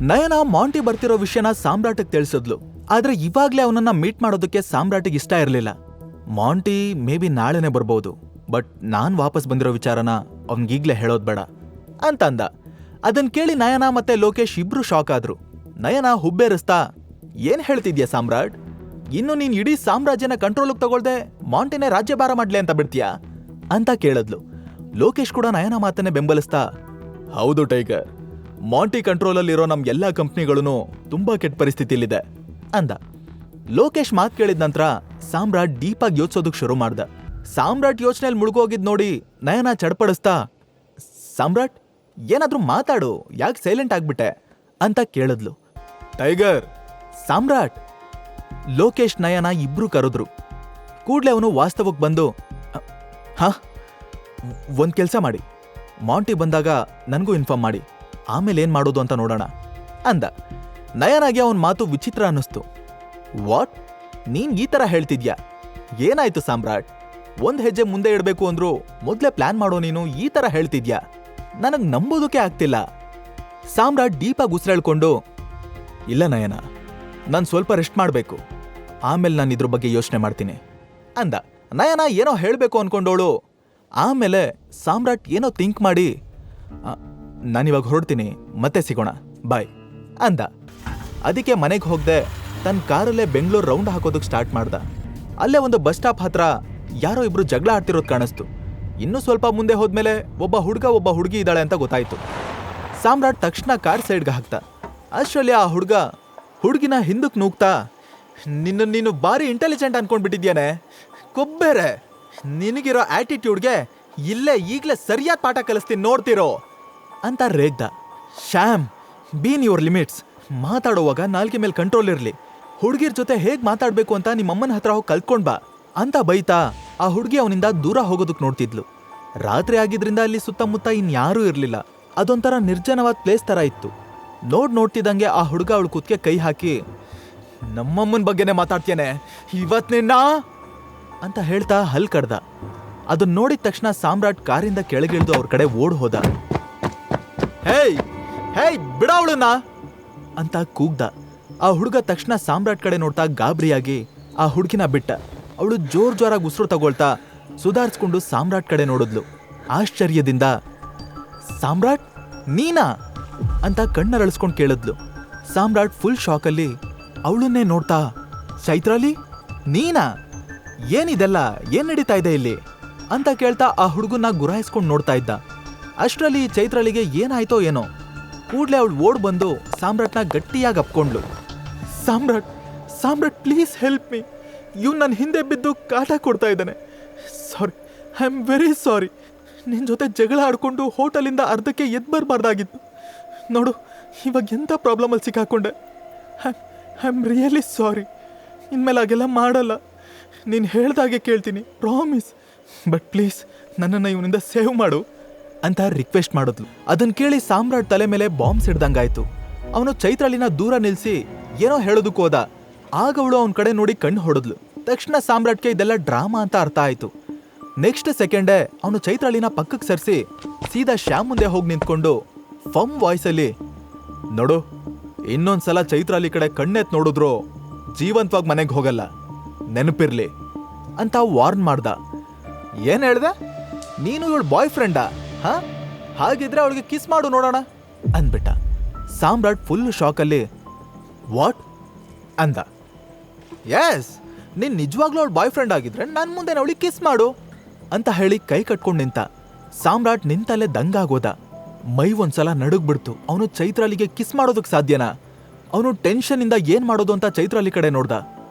ನಯನ Monty ಬರ್ತಿರೋ ವಿಷಯನ ಸಾಮ್ರಾಟಿಗೆ ತಿಳಿಸಿದ್ಲು. ಆದ್ರೆ ಇವಾಗ್ಲೇ ಅವನನ್ನ ಮೀಟ್ ಮಾಡೋದಕ್ಕೆ ಸಾಮ್ರಾಟಿಗೆ ಇಷ್ಟ ಇರಲಿಲ್ಲ. ಮಾಂಟಿ ಮೇ ಬಿ ನಾಳೆನೆ ಬರ್ಬೋದು, ಬಟ್ ನಾನ್ ವಾಪಸ್ ಬಂದಿರೋ ವಿಚಾರನ ಅವ್ನಿಗೀಗ್ಲೇ ಹೇಳೋದ್ ಬೇಡ ಅಂತ ಅಂದ. ಅದನ್ ಕೇಳಿ ನಯನ ಮತ್ತೆ ಲೋಕೇಶ್ ಇಬ್ರು ಶಾಕ್ ಆದ್ರು. ನಯನ ಹುಬ್ಬೇರಿಸ್ತಾ, ಏನ್ ಹೇಳ್ತಿದ್ಯಾ ಸಾಮ್ರಾಟ್? ಇನ್ನು ನೀನ್ ಇಡೀ ಸಾಮ್ರಾಜ್ಯನ ಕಂಟ್ರೋಲ್ಗೆ ತಗೊಳ್ದೆ ಮಾಂಟಿನೇ ರಾಜ್ಯಭಾರ ಮಾಡ್ಲಿ ಅಂತ ಬಿಡ್ತೀಯಾ ಅಂತ ಕೇಳಿದ್ಲು. ಲೋಕೇಶ್ ಕೂಡ ನಯನ ಮಾತನ್ನೇ ಬೆಂಬಲಿಸ್ತಾ, ಹೌದು ಟೈಗರ್, ಮಾಂಟಿ ಕಂಟ್ರೋಲಲ್ಲಿರೋ ನಮ್ ಎಲ್ಲಾ ಕಂಪ್ನಿಗಳೂ ತುಂಬಾ ಕೆಟ್ಟ ಪರಿಸ್ಥಿತಿಲಿದೆ ಅಂದ. ಲೋಕೇಶ್ ಮಾತು ಕೇಳಿದ ನಂತರ ಸಾಮ್ರಾಟ್ ಡೀಪಾಗಿ ಯೋಚಿಸೋದಕ್ ಶುರು ಮಾಡ್ದ. ಸಾಮ್ರಾಟ್ ಯೋಚನೆಯಲ್ಲಿ ಮುಳುಗೋಗಿದ್ ನೋಡಿ ನಯನ ಚಡ್ಪಡಿಸ್ತಾ, ಸಾಮ್ರಾಟ್ ಏನಾದ್ರೂ ಮಾತಾಡು, ಯಾಕೆ ಸೈಲೆಂಟ್ ಆಗ್ಬಿಟ್ಟೆ ಅಂತ ಕೇಳಿದ್ಲು. ಟೈಗರ್, ಸಾಮ್ರಾಟ್. ಲೋಕೇಶ್ ನಯನ ಇಬ್ರು ಕರೆದ್ರು. ಕೂಡ್ಲೆ ಅವನು ವಾಸ್ತವಕ್ಕೆ ಬಂದು, ಹಾ, ಒಂದ್ ಕೆಲ್ಸ ಮಾಡಿ, ಮಾಂಟಿ ಬಂದಾಗ ನನಗೂ ಇನ್ಫಾರ್ಮ್ ಮಾಡಿ, ಆಮೇಲೆ ಏನ್ ಮಾಡೋದು ಅಂತ ನೋಡೋಣ ಅಂದ. ನಯನಾಗೆ ಅವನ್ ಮಾತು ವಿಚಿತ್ರ ಅನ್ನಿಸ್ತು. ವಾಟ್? ನೀನ್ ಈ ತರ ಹೇಳ್ತಿದ್ಯಾ? ಏನಾಯ್ತು ಸಾಮ್ರಾಟ್? ಒಂದ್ ಹೆಜ್ಜೆ ಮುಂದೆ ಇಡ್ಬೇಕು ಅಂದ್ರು ಮೊದ್ಲೇ ಪ್ಲಾನ್ ಮಾಡೋ ನೀನು ಈ ತರ ಹೇಳ್ತಿದ್ಯಾ? ನನಗ್ ನಂಬೋದಕ್ಕೆ ಆಗ್ತಿಲ್ಲ. ಸಾಮ್ರಾಟ್ ಡೀಪಾಗಿ ಉಸಿರೆಳ್ಕೊಂಡು, ಇಲ್ಲ ನಯನ, ನಾನ್ ಸ್ವಲ್ಪ ರೆಸ್ಟ್ ಮಾಡ್ಬೇಕು, ಆಮೇಲೆ ನಾನು ಇದ್ರ ಬಗ್ಗೆ ಯೋಚನೆ ಮಾಡ್ತೀನಿ ಅಂದ. ನಯನ ಏನೋ ಹೇಳ್ಬೇಕು ಅನ್ಕೊಂಡೋಳು. ಆಮೇಲೆ ಸಾಮ್ರಾಟ್ ಏನೋ ಥಿಂಕ್ ಮಾಡಿ, ನಾನಿವಾಗ ಹೊರಡ್ತೀನಿ, ಮತ್ತೆ ಸಿಗೋಣ, ಬಾಯ್ ಅಂದ. ಅದಕ್ಕೆ ಮನೆಗೆ ಹೋಗದೆ ತನ್ನ ಕಾರಲ್ಲೇ ಬೆಂಗಳೂರು ರೌಂಡ್ ಹಾಕೋದಕ್ಕೆ ಸ್ಟಾರ್ಟ್ ಮಾಡ್ದ. ಅಲ್ಲೇ ಒಂದು ಬಸ್ ಸ್ಟಾಪ್ ಹತ್ರ ಯಾರೋ ಇಬ್ರು ಜಗಳ ಆಡ್ತಿರೋದು ಕಾಣಿಸ್ತು. ಇನ್ನೂ ಸ್ವಲ್ಪ ಮುಂದೆ ಹೋದ್ಮೇಲೆ ಒಬ್ಬ ಹುಡುಗ ಒಬ್ಬ ಹುಡುಗಿ ಇದ್ದಾಳೆ ಅಂತ ಗೊತ್ತಾಯ್ತು. ಸಾಮ್ರಾಟ್ ತಕ್ಷಣ ಕಾರ್ ಸೈಡ್ಗೆ ಹಾಕ್ತ. ಅಷ್ಟರಲ್ಲಿ ಆ ಹುಡುಗಿನ ಹಿಂದಕ್ಕೆ ನೂಗ್ತಾ, ನೀನು ಭಾರಿ ಇಂಟೆಲಿಜೆಂಟ್ ಅನ್ಕೊಂಡ್ಬಿಟ್ಟಿದ್ಯಾನೆ, ಕೊಬ್ಬೇರೆ, ನಿನಗಿರೋ ಆಟಿಟ್ಯೂಡ್ಗೆ ಇಲ್ಲೇ ಈಗಲೇ ಸರಿಯಾದ ಪಾಠ ಕಲಿಸ್ತೀನಿ, ನೋಡ್ತಿರೋ ಅಂತ ರೇಗ್ದ. Shyam, be in your limits. ಮಾತಾಡುವಾಗ ನಾಲ್ಗೆ ಮೇಲೆ ಕಂಟ್ರೋಲ್ ಇರಲಿ. ಹುಡುಗಿರ್ ಜೊತೆ ಹೇಗ್ ಮಾತಾಡ್ಬೇಕು ಅಂತ ನಿಮ್ಮಮ್ಮನ ಹತ್ರ ಹೋಗಿ ಕಲ್ತ್ಕೊಂಡ್ ಬಾ ಅಂತ ಬೈತಾ ಆ ಹುಡುಗಿ ಅವನಿಂದ ದೂರ ಹೋಗೋದಕ್ ನೋಡ್ತಿದ್ಲು. ರಾತ್ರಿ ಆಗಿದ್ರಿಂದ ಅಲ್ಲಿ ಸುತ್ತಮುತ್ತ ಇನ್ಯಾರೂ ಇರ್ಲಿಲ್ಲ. ಅದೊಂಥರ ನಿರ್ಜನವಾದ ಪ್ಲೇಸ್ ತರ ಇತ್ತು. ನೋಡ್ತಿದ್ದಂಗೆ ಆ ಹುಡುಗ ಅವಳು ಕುತ್ಕೆ ಕೈ ಹಾಕಿ, ನಮ್ಮಮ್ಮನ ಬಗ್ಗೆನೇ ಮಾತಾಡ್ತೇನೆ ಇವತ್ ನಿನ್ನ ಅಂತ ಹೇಳ್ತಾ ಹಲ್ ಕಡ್ದ. ಅದನ್ನ ನೋಡಿದ ತಕ್ಷಣ ಸಾಮ್ರಾಟ್ ಕಾರಿಂದ ಕೆಳಗಿಳಿದು ಅವ್ರ ಕಡೆ ಓಡ್ ಹೋದ. ಹೇಯ್ ಹೇಯ್ ಬಿಡ ಅವಳನ್ನ ಅಂತ ಕೂಗ್ದ. ಆ ಹುಡುಗ ತಕ್ಷಣ ಸಾಮ್ರಾಟ್ ಕಡೆ ನೋಡ್ತಾ ಗಾಬರಿಯಾಗಿ ಆ ಹುಡುಗಿನ ಬಿಟ್ಟ. ಅವಳು ಜೋರಾಗಿ ಉಸಿರು ತಗೊಳ್ತಾ ಸುಧಾರಿಸ್ಕೊಂಡು ಸಾಮ್ರಾಟ್ ಕಡೆ ನೋಡಿದ್ಲು. ಆಶ್ಚರ್ಯದಿಂದ, ಸಾಮ್ರಾಟ್ ನೀನಾ ಅಂತ ಕಣ್ಣರಳಿಸ್ಕೊಂಡು ಕೇಳಿದ್ಲು. ಸಾಮ್ರಾಟ್ ಫುಲ್ ಶಾಕಲ್ಲಿ ಅವಳನ್ನೇ ನೋಡ್ತಾ, ಚೈತ್ರಾಲಿ ನೀನಾ? ಏನಿದೆಲ್ಲ, ಏನ್ ನಡೀತಾ ಇದೆ ಇಲ್ಲಿ ಅಂತ ಕೇಳ್ತಾ ಆ ಹುಡುಗನ್ನ ಗುರಾಯಿಸ್ಕೊಂಡು ನೋಡ್ತಾ ಇದ್ದ. ಅಷ್ಟರಲ್ಲಿ ಚೈತ್ರಾಲಿಗೆ ಏನಾಯ್ತೋ ಏನೋ. ಕೂಡ್ಲೆ ಅವಳು ಓಡ್ ಬಂದು ಸಾಮ್ರಾಟ್ನ ಗಟ್ಟಿಯಾಗಿ ಅಪ್ಕೊಂಡ್ಲು. ಸಾಮ್ರಾಟ್ ಪ್ಲೀಸ್ ಹೆಲ್ಪ್ ಮೀ, ಇವ್ ನನ್ನ ಹಿಂದೆ ಬಿದ್ದು ಕಾಟ ಕೊಡ್ತಾ ಇದ್ದಾನೆ. ಸಾರಿ, ಐ ಆಮ್ ವೆರಿ ಸಾರಿ. ನಿನ್ನ ಜೊತೆ ಜಗಳ ಆಡ್ಕೊಂಡು ಹೋಟೆಲಿಂದ ಅರ್ಧಕ್ಕೆ ಎದ್ದು ಬರಬಾರ್ದಾಗಿತ್ತು. ನೋಡು ಇವಾಗ ಎಂಥ ಪ್ರಾಬ್ಲಮಲ್ಲಿ ಸಿಕ್ಕಾಕೊಂಡೆ. I am really sorry. ಇನ್ಮೇಲೆ ಹಾಗೆಲ್ಲ ಮಾಡಲ್ಲ. ನೀನು ಹೇಳ್ದಾಗೆ ಕೇಳ್ತೀನಿ, ಪ್ರಾಮಿಸ್. ಬಟ್ ಪ್ಲೀಸ್ ನನ್ನನ್ನು ಇವನಿಂದ ಸೇವ್ ಮಾಡು ಅಂತ ರಿಕ್ವೆಸ್ಟ್ ಮಾಡಿದ್ಲು. ಅದನ್ನ ಕೇಳಿ ಸಾಮ್ರಾಟ್ ತಲೆ ಮೇಲೆ ಬಾಂಬ್ ಸಿಡ್ದಂಗಾಯ್ತು. ಅವನು ಚೈತ್ರಾಲಿನ ದೂರ ನಿಲ್ಸಿ ಏನೋ ಹೇಳೋದಕ್ಕೆ ಹೋದ. ಆಗ ಅವಳು ಅವನ ಕಡೆ ನೋಡಿ ಕಣ್ಣು ಹೊಡೆದ್ಲು. ತಕ್ಷಣ ಸಾಮ್ರಾಟ್ಗೆ ಇದೆಲ್ಲ ಡ್ರಾಮಾ ಅಂತ ಅರ್ಥ ಆಯ್ತು. ನೆಕ್ಸ್ಟ್ ಸೆಕೆಂಡೇ ಅವನು ಚೈತ್ರಾಲಿನ ಪಕ್ಕಕ್ಕೆ ಸರಿಸಿ ಸೀದಾ ಶ್ಯಾಮ್ ಮುಂದೆ ಹೋಗಿ ನಿಂತ್ಕೊಂಡು ಫಮ್ ವಾಯ್ಸಲ್ಲಿ, ನೋಡು, ಇನ್ನೊಂದ್ಸಲ ಚೈತ್ರಾಲಿ ಕಡೆ ಕಣ್ಣೆತ್ ನೋಡಿದ್ರು ಜೀವಂತವಾಗಿ ಮನೆಗೆ ಹೋಗಲ್ಲ, ನೆನಪಿರ್ಲಿ ಅಂತ ವಾರ್ನ್ ಮಾಡ್ದ. ಏನ್ ಹೇಳ್ದೆ? ನೀನು ಇವಳು ಬಾಯ್ ಫ್ರೆಂಡಾ? ಹಾ, ಹಾಗಿದ್ರೆ ಅವಳಿಗೆ ಕಿಸ್ ಮಾಡು ನೋಡೋಣ ಅಂದ್ಬಿಟ್ಟ. ಸಾಮ್ರಾಟ್ ಫುಲ್ ಶಾಕಲ್ಲಿ, ವಾಟ್ ಅಂದ. ಎಸ್, ನೀನ್ ನಿಜವಾಗ್ಲೂ ಅವಳು ಬಾಯ್ ಫ್ರೆಂಡ್ ಆಗಿದ್ರೆ ನನ್ ಮುಂದೆ ಅವಳಿಗೆ ಕಿಸ್ ಮಾಡು ಅಂತ ಹೇಳಿ ಕೈ ಕಟ್ಕೊಂಡು ನಿಂತ. ಸಾಮ್ರಾಟ್ ನಿಂತಲ್ಲೇ ದಂಗಾಗೋದ. ಮೈ ಒಂದ್ಸಲ ನಡುಗ್ಬಿಡ್ತು. ಅವನು ಚೈತ್ರಾಲಿಗೆ ಕಿಸ್ ಮಾಡೋದಕ್ಕೆ ಸಾಧ್ಯನಾ? ಅವನು ಟೆನ್ಷನ್ ಇಂದ ಏನ್ ಮಾಡೋದು ಅಂತ ಚೈತ್ರಾಲಿ ಕಡೆ ನೋಡ್ದ.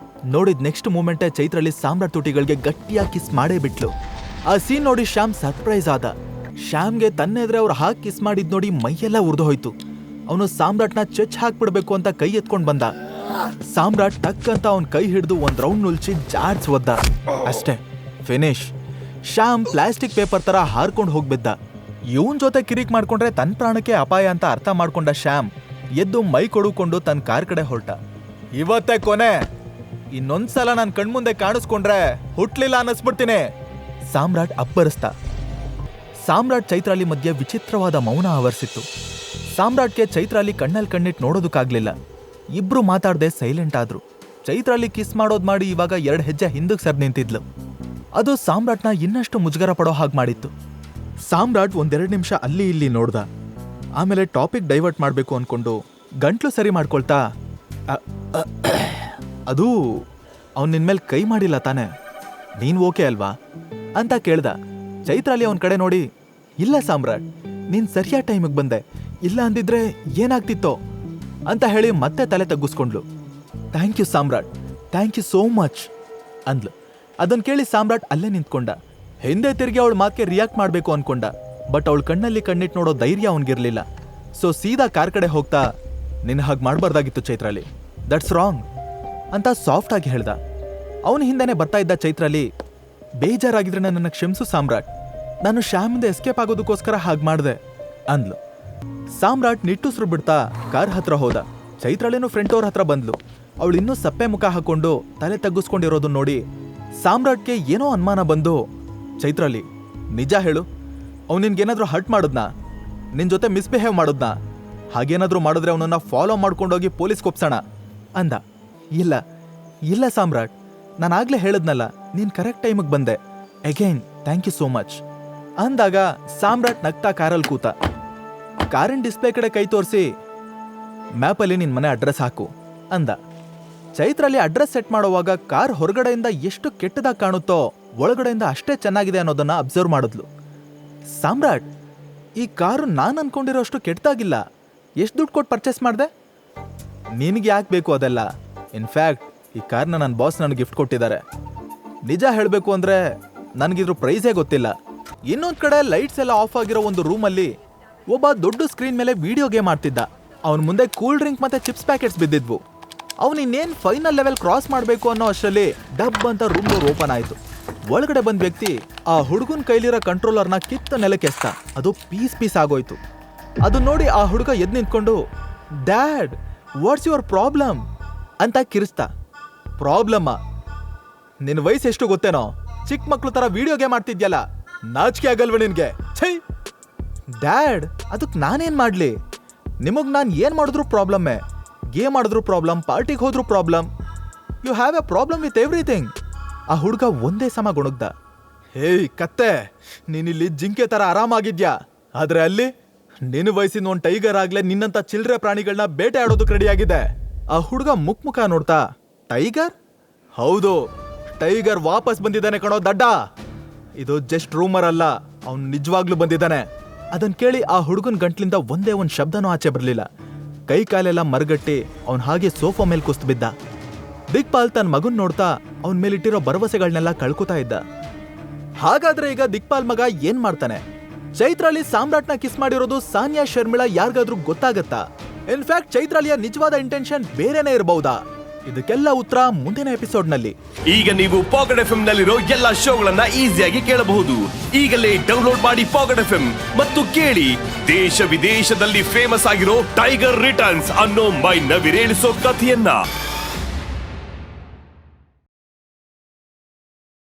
ನೋಡಿದ್ ನೆಕ್ಸ್ಟ್ ಮೂಮೆಂಟೇ ಚೈತ್ರಾಲಿ ಸಾಮ್ರಾಟ್ ತುಟಿಗಳಿಗೆ ಗಟ್ಟಿಯಾಗಿ ಕಿಸ್ ಮಾಡೇ ಬಿಟ್ಲು. ಆ ಸೀನ್ ನೋಡಿ ಶ್ಯಾಮ್ ಸರ್ಪ್ರೈಸ್ ಆದ. ಶ್ಯಾಮ್ಗೆ ತನ್ನೆದ್ರೆ ಅವ್ರು ಹಾಕಿ ಕಿಸ್ ಮಾಡಿದ್ ನೋಡಿ ಮೈಯೆಲ್ಲ ಉರ್ದು ಹೋಯ್ತು. ಅವನು ಸಾಮ್ರಾಟ್ನ ಚೆಚ್ ಹಾಕ್ಬಿಡ್ಬೇಕು ಅಂತ ಕೈ ಎತ್ಕೊಂಡ್ ಬಂದ. ಸಾಮ್ರಾಟ್ ಟಕ್ ಅಂತ ಅವನ್ ಕೈ ಹಿಡಿದು ಒಂದ್ ರೌಂಡ್ ನುಲ್ಚಿ ಜಾಡ್ಸ್ ಒದ್ದ. ಅಷ್ಟೇ, ಫಿನಿಶ್. ಶ್ಯಾಮ್ ಪ್ಲಾಸ್ಟಿಕ್ ಪೇಪರ್ ತರ ಹಾರ್ಕೊಂಡು ಹೋಗ್ಬಿದ್ದ. ಇವನ್ ಜೊತೆ ಕಿರಿಕ್ ಮಾಡ್ಕೊಂಡ್ರೆ ತನ್ನ ಪ್ರಾಣಕ್ಕೆ ಅಪಾಯ ಅಂತ ಅರ್ಥ ಮಾಡ್ಕೊಂಡ ಶ್ಯಾಮ್ ಎದ್ದು ಮೈ ಕೊಡುಕೊಂಡು ತನ್ನ ಕಾರ್ ಕಡೆ ಹೊರಟ. ಇವತ್ತೇ ಕೊನೆ, ಇನ್ನೊಂದ್ಸಲ ನನ್ ಕಣ್ಮುಂದೆ ಕಾಣಿಸ್ಕೊಂಡ್ರೆ ಹುಟ್ಲಿಲ್ಲ ಅನ್ನಿಸ್ಬಿಡ್ತೀನಿ ಸಾಮ್ರಾಟ್ ಅಬ್ಬರಿಸ್ತ. ಸಾಮ್ರಾಟ್ ಚೈತ್ರಾಲಿ ಮಧ್ಯೆ ವಿಚಿತ್ರವಾದ ಮೌನ ಆವರಿಸಿತ್ತು. ಸಾಮ್ರಾಟ್ಗೆ ಚೈತ್ರಾಲಿ ಕಣ್ಣಲ್ಲಿ ಕಣ್ಣಿಟ್ಟು ನೋಡೋದಕ್ಕಾಗ್ಲಿಲ್ಲ. ಇಬ್ರು ಮಾತಾಡದೆ ಸೈಲೆಂಟ್ ಆದ್ರು. ಚೈತ್ರಾಲಿ ಕಿಸ್ ಮಾಡೋದ್ ಮಾಡಿ ಇವಾಗ 2 ಹೆಜ್ಜೆ ಹಿಂದಕ್ಕೆ ಸರ್ ನಿಂತಿದ್ಲು. ಅದು ಸಾಮ್ರಾಟ್ನ ಇನ್ನಷ್ಟು ಮುಜುಗರ ಪಡೋ ಹಾಗೆ ಮಾಡಿತ್ತು. ಸಾಮ್ರಾಟ್ 1-2 ನಿಮಿಷ ಅಲ್ಲಿ ಇಲ್ಲಿ ನೋಡ್ದ. ಆಮೇಲೆ ಟಾಪಿಕ್ ಡೈವರ್ಟ್ ಮಾಡಬೇಕು ಅನ್ಕೊಂಡು ಗಂಟ್ಲು ಸರಿ ಮಾಡ್ಕೊಳ್ತಾ, ಅದು ಅವ್ನು ನಿನ್ಮೇಲೆ ಕೈ ಮಾಡಿಲ್ಲ ತಾನೆ, ನೀನ್ ಓಕೆ ಅಲ್ವಾ ಅಂತ ಕೇಳ್ದ. ಚೈತ್ರಾಲಿ ಅವನ ಕಡೆ ನೋಡಿ, ಇಲ್ಲ ಸಾಮ್ರಾಟ್, ನೀನ್ ಸರಿಯಾದ ಟೈಮಿಗೆ ಬಂದೆ, ಇಲ್ಲ ಅಂದಿದ್ರೆ ಏನಾಗ್ತಿತ್ತೋ ಅಂತ ಹೇಳಿ ಮತ್ತೆ ತಲೆ ತಗ್ಗಿಸ್ಕೊಂಡ್ಲು. Thank you Samrat, thank you so much ಅಂದ್ಲು. ಅದನ್ನ ಕೇಳಿ ಸಾಮ್ರಾಟ್ ಅಲ್ಲೇ ನಿಂತ್ಕೊಂಡ. ಹಿಂದೆ ತಿರುಗಿ ಅವಳ ಮಾತಿಗೆ ರಿಯಾಕ್ಟ್ ಮಾಡಬೇಕು ಅನ್ಕೊಂಡ. ಬಟ್ ಅವಳ ಕಣ್ಣಲ್ಲಿ ಕಣ್ಣಿಟ್ಟು ನೋಡೋ ಧೈರ್ಯ ಅವನಿಗಿರ್ಲಿಲ್ಲ. ಸೊ ಸೀದಾ ಕಾರ್ ಕಡೆ ಹೋಗ್ತಾ, ನಿನ್ನ ಹಾಗೆ ಮಾಡಬಾರ್ದಾಗಿತ್ತು ಚೈತ್ರಾಲಿ, ದಟ್ಸ್ ರಾಂಗ್ ಅಂತ ಸಾಫ್ಟ್ ಆಗಿ ಹೇಳ್ದ. ಅವನ ಹಿಂದೆನೆ ಬರ್ತಾ ಇದ್ದ ಚೈತ್ರಾಲಿ, ಬೇಜಾರಾಗಿದ್ರೆ ನನ್ನ ಕ್ಷಮಿಸು ಸಾಮ್ರಾಟ್, ನಾನು ಶ್ಯಾಮಿಂದ ಎಸ್ಕೇಪ್ ಆಗೋದಕ್ಕೋಸ್ಕರ ಹಾಗೆ ಮಾಡಿದೆ ಅಂದ್ಲು. ಸಾಮ್ರಾಟ್ ನಿಟ್ಟುಸ್ರು ಬಿಡ್ತಾ ಕಾರ್ ಹತ್ರ ಹೋದ. ಚೈತ್ರಾಲಿನೂ ಫ್ರೆಂಟ್ ಅವ್ರ ಹತ್ರ ಬಂದ್ಲು. ಅವಳು ಇನ್ನೂ ಸಪ್ಪೆ ಮುಖ ಹಾಕೊಂಡು ತಲೆ ತಗ್ಗಿಸ್ಕೊಂಡಿರೋದನ್ನ ನೋಡಿ ಸಾಮ್ರಾಟ್ಗೆ ಏನೋ ಅನುಮಾನ ಬಂದು, ಚೈತ್ರಾಲಿ ನಿಜ ಹೇಳು, ಅವ್ನು ನಿನ್ಗೇನಾದ್ರೂ ಹರ್ಟ್ ಮಾಡಿದ್ನಾ, ನಿನ್ ಜೊತೆ ಮಿಸ್ಬಿಹೇವ್ ಮಾಡಿದ್ನಾ, ಹಾಗೇನಾದ್ರೂ ಮಾಡಿದ್ರೆ ಅವನನ್ನ ಫಾಲೋ ಮಾಡ್ಕೊಂಡೋಗಿ ಪೊಲೀಸ್ ಕೊಪ್ಸೋಣ ಅಂದ. ಇಲ್ಲ ಇಲ್ಲ ಸಾಮ್ರಾಟ್, ನಾನಾಗ್ಲೇ ಹೇಳಿದ್ನಲ್ಲ, ನೀನ್ ಕರೆಕ್ಟ್ ಟೈಮಿಗೆ ಬಂದೆ, again thank you so much ಅಂದಾಗ ಸಾಮ್ರಾಟ್ ನಗ್ತಾ ಕಾರಲ್ಲಿ ಕೂತ. ಕಾರಿನ ಡಿಸ್ಪ್ಲೇ ಕಡೆ ಕೈ ತೋರಿಸಿ, ಮ್ಯಾಪಲ್ಲಿ ನಿನ್ ಮನೆ ಅಡ್ರೆಸ್ ಹಾಕು ಅಂದ. ಚೈತ್ರಾಲಿ ಅಡ್ರೆಸ್ ಸೆಟ್ ಮಾಡುವಾಗ ಕಾರ್ ಹೊರಗಡೆಯಿಂದ ಎಷ್ಟು ಕೆಟ್ಟದಾಗಿ ಕಾಣುತ್ತೋ ಒಳಗಡೆಯಿಂದ ಅಷ್ಟೇ ಚೆನ್ನಾಗಿದೆ ಅನ್ನೋದನ್ನ ಅಬ್ಸರ್ವ್ ಮಾಡಿದ್ಲು. ಸಾಮ್ರಾಟ್, ಈ ಕಾರು ನಾನು ಅನ್ಕೊಂಡಿರೋ ಅಷ್ಟು ಕೆಟ್ಟದಾಗಿಲ್ಲ, ಎಷ್ಟು ದುಡ್ಡು ಕೊಟ್ಟು ಪರ್ಚೇಸ್ ಮಾಡಿದೆ? ನಿನಗೆ ಯಾಕೆ ಬೇಕು ಅದೆಲ್ಲ? ಇನ್ಫ್ಯಾಕ್ಟ್ ಈ ಕಾರ್ನ ನನ್ನ ಬಾಸ್ ನನಗೆ ಗಿಫ್ಟ್ ಕೊಟ್ಟಿದ್ದಾರೆ. ನಿಜ ಹೇಳಬೇಕು ಅಂದ್ರೆ ನನಗಿದ್ರ ಪ್ರೈಸೇ ಗೊತ್ತಿಲ್ಲ. ಇನ್ನೊಂದು ಕಡೆ ಲೈಟ್ಸ್ ಎಲ್ಲ ಆಫ್ ಆಗಿರೋ ಒಂದು ರೂಮಲ್ಲಿ ಒಬ್ಬ ದೊಡ್ಡ ಸ್ಕ್ರೀನ್ ಮೇಲೆ ವಿಡಿಯೋ ಗೇಮ್ ಆಡ್ತಿದ್ದ. ಅವನ ಮುಂದೆ ಕೂಲ್ ಡ್ರಿಂಕ್ ಮತ್ತೆ ಚಿಪ್ಸ್ ಪ್ಯಾಕೆಟ್ಸ್ ಬಿದ್ದಿದ್ವು. ಅವನು ಇನ್ನೇನು ಫೈನಲ್ ಲೆವೆಲ್ ಕ್ರಾಸ್ ಮಾಡಬೇಕು ಅನ್ನೋ ಅಷ್ಟರಲ್ಲಿ ಡಬ್ ಅಂತ ರೂಮ್ ಡೋರ್ ಓಪನ್ ಆಯಿತು. ಒಳಗಡೆ ಬಂದ ವ್ಯಕ್ತಿ ಆ ಹುಡುಗನ ಕೈಲಿರೋ ಕಂಟ್ರೋಲರ್ನ ಕಿತ್ತ ನೆಲಕ್ಕೆಸ್ತ. ಅದು ಪೀಸ್ ಪೀಸ್ ಆಗೋಯ್ತು. ಅದು ನೋಡಿ ಆ ಹುಡುಗ ಎದ್ದು ನಿಂತ್ಕೊಂಡು, ಡ್ಯಾಡ್ ವಾಟ್ಸ್ ಯುವರ್ ಪ್ರಾಬ್ಲಮ್ ಅಂತ ಕಿರಿಸ್ತಾ. ಪ್ರಾಬ್ಲಮ್ಮ? ನಿನ್ನ ವಯಸ್ಸು ಎಷ್ಟು ಗೊತ್ತೇನೋ? ಚಿಕ್ಕ ಮಕ್ಳು ತರ ವಿಡಿಯೋ ಗೇಮ್ ಆಡ್ತಿದ್ಯಲ್ಲ, ನಾಚಿಕೆ ಆಗಲ್ವ ನಿನ್ಗೆ? ಛೈ! ಡ್ಯಾಡ್, ಅದಕ್ಕೆ ನಾನೇನ್ ಮಾಡ್ಲಿ? ನಿಮಗ್ ನಾನು ಏನ್ ಮಾಡಿದ್ರು ಪ್ರಾಬ್ಲಮ್ಮೇ. ಗೇಮ್ ಆಡಿದ್ರು ಪ್ರಾಬ್ಲಮ್, ಪಾರ್ಟಿಗೆ ಹೋದ್ರು problem. You have a problem with everything. ಆ ಹುಡುಗ ಒಂದೇ ಸಮ ಗುಣಗ್ದ. ಹೇಯ್ ಕತ್ತೆ, ನೀನಿಲ್ಲಿ ಜಿಂಕೆ ತರ ಆರಾಮಾಗಿದ್ಯಾ, ಆದ್ರೆ ಅಲ್ಲಿ ನಿನ್ನ ವಯಸ್ಸಿನ ಒಂದು ಟೈಗರ್ ಆಗ್ಲೇ ನಿನ್ನಂತ ಚಿಲ್ಡ್ರೆ ಪ್ರಾಣಿಗಳನ್ನ ಬೇಟೆ ಆಡೋದಕ್ಕೆ ರೆಡಿ ಆಗಿದೆ. ಆ ಹುಡುಗ ಮುಖ ನೋಡ್ತಾ, ಟೈಗರ್? ಹೌದು, ಟೈಗರ್ ವಾಪಸ್ ಬಂದಿದ್ದಾನೆ ಕಣೋ ದಡ್ಡ. ಇದು ಜಸ್ಟ್ ರೂಮರ್ ಅಲ್ಲ, ಅವ್ನು ನಿಜವಾಗ್ಲೂ ಬಂದಿದ್ದಾನೆ. ಅದನ್ ಕೇಳಿ ಆ ಹುಡುಗನ ಗಂಟ್ಲಿಂದ ಒಂದೇ ಒಂದು ಶಬ್ದನೂ ಆಚೆ ಬರಲಿಲ್ಲ. ಕೈ ಕಾಲೆಲ್ಲ ಮರಗಟ್ಟಿ ಅವನ್ ಹಾಗೆ ಸೋಫಾ ಮೇಲೆ ಕುಸ್ತು ಬಿದ್ದ. ದಿಕ್ಪಾಲ್ ತನ್ನ ಮಗನ್ ನೋಡ್ತಾ ಅವನ್ ಮೇಲಿಟ್ಟಿರೋ ಭರವಸೆಗಳನ್ನೆಲ್ಲ ಕಳ್ಕೊತಾ ಇದ್ದ. ಹಾಗಾದ್ರೆ ಈಗ ದಿಕ್ಪಾಲ್ ಮಗ ಏನ್ ಮಾಡ್ತಾನೆ? ಚೈತ್ರಾಲಿ ಸಾಮ್ರಾಟ್ನ ಕಿಸ್ ಮಾಡಿರೋದು ಸಾನಿಯಾ ಶರ್ಮಿಳಾ ಯಾರಿಗಾದ್ರೂ ಗೊತ್ತಾಗತ್ತಾ? ಇನ್ಫ್ಯಾಕ್ಟ್ ಚೈತ್ರಾಲಿಯ ನಿಜವಾದ ಇಂಟೆನ್ಷನ್ ಬೇರೆನೇ ಇರಬಹುದಾ? ಇದಕ್ಕೆಲ್ಲ ಉತ್ತರ ಮುಂದಿನ ಎಪಿಸೋಡ್ ನಲ್ಲಿ. ಈಗ ನೀವು ಪಾಕೆಟ್ ಎಫ್ಎಂ ನಲ್ಲಿರೋ ಎಲ್ಲಾ ಶೋಗಳನ್ನ ಈಸಿಯಾಗಿ ಕೇಳಬಹುದು. ಈಗಲೇ ಡೌನ್ಲೋಡ್ ಮಾಡಿ ಪಾಕೆಟ್ ಎಫ್ಎಂ ಮತ್ತು ಕೇಳಿ ದೇಶ ವಿದೇಶದಲ್ಲಿ ಫೇಮಸ್ ಆಗಿರೋ ಟೈಗರ್ ರಿಟರ್ನ್ಸ್ ಅನ್ನೋ ಮೈ ನವಿರೇಳಿಸೋ ಕಥೆಯನ್ನ.